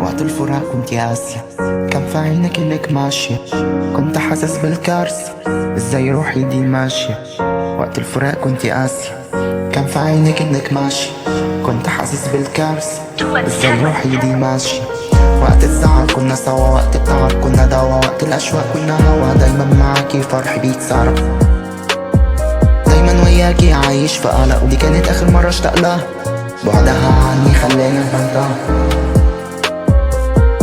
وقت الفراق كنت قاسية، كان في عينك انك ماشية، كنت حاسس بالكارثة ازاي روحي دي ماشية. وقت الفراق كنت قاسية، كان في عينك انك ماشية، كنت حاسس بالكارثة ازاي روحي دي ماشية. وقت الزعل كنا سوا، وقت التعب كنا دوا، وقت الأشواق كنا هوا، دايما معاكي فرحي بيتسارع، دايما وياكي عايش في قلق، ودي كانت آخر مرة اشتاق لها، بعدها عني خلاني بنطق.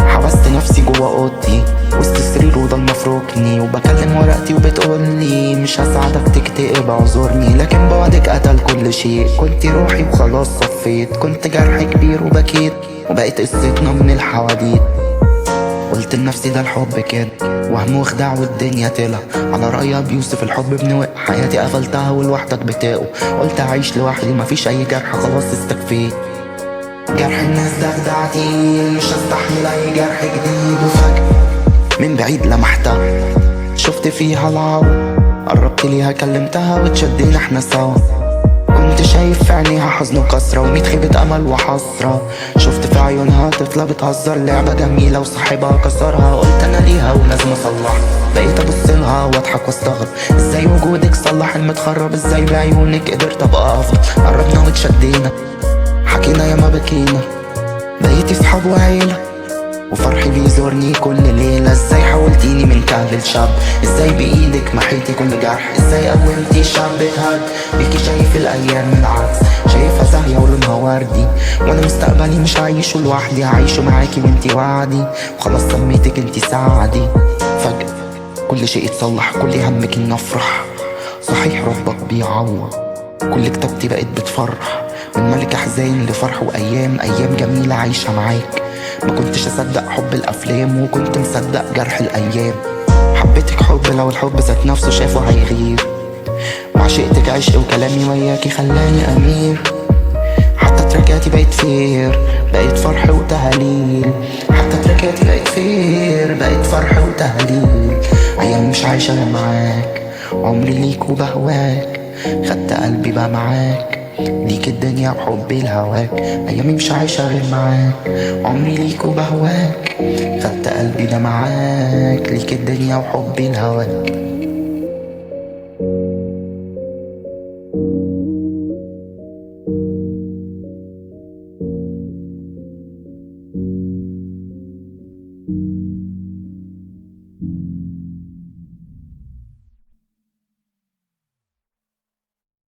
حبست نفسي جوا اوضتي وسط السرير وضل مفروكني، وبكلم ورقتي وبتقولي مش هساعدك تكتئب اعذرني، لكن بعدك قتل كل شيء. كنت روحي وخلاص صفيت، كنت جرح كبير وبكيت، وبقيت قصتنا من الحواديت. قلت لنفسي ده الحب كده وهم وخداع والدنيا تلا، على رأي أبي يوسف الحب بنوق، حياتي قفلتها ولوحدك بتاقو. قلت أعيش لوحدي مفيش أي جرح خلاص استكفيت، جرح الناس ده خدعتي، مش هستحمل أي جرح جديد. وفجأة من بعيد لمحتها، شفت فيها العو، قربت ليها كلمتها واتشدينا احنا سوا. كنت شايف في عينيها حزن وكسرة وميت خيبة أمل وحسرة، شفت في عيونها طفلة بتهزر لعبة جميلة وصاحبها كسرها. قلت أنا ليها ولازم أصلح، بقيت أبصلها وأضحك واستغرب ازاي وجودك صلح المتخرب، ازاي بعيونك قدرت أبقى أفضل. قربنا واتشدينا، حكينا ياما بكينا، بقيتي صحاب وعيلة، وفرحي بيزورني كل ليلة. ازاي حولتيني من كهل لشاب، ازاي بايدك محيتي كل جرح، ازاي قومتي شاب اتهد. بيكي شايف الايام العكس، شايفها زاهية ولونها وردي، وانا مستقبلي مش عايشه لوحدي، عايشه معاكي وانتي وعدي، وخلاص سميتك انتي سعدي. فجأة كل شيء اتصلح، كل همك اني افرح، صحيح ربك بيعوض، كل كتابتي بقت بتفرح، من ملك احزان لفرح، وايام ايام جميله عايشه معاك. ما كنتش اصدق حب الافلام وكنت مصدق جرح الايام، حبيتك حب لو الحب ذات نفسه شافه هيغير، وعشقتك عشق وكلامي وياكي خلاني امير. حتى تركاتي بقت فير، بقت فرح وتهليل، حتى تركاتي بقت فير، بقت فرح وتهليل. ايام مش عايشه غير معاك، عمري ليك وبهواك، خدت قلبي بقى معاك، ليك الدنيا وحبي لهواك. ايامي مش عايشه غير معاك، عمري ليك وبهواك، خدت قلبي ده معاك، ليك الدنيا وحبي لهواك.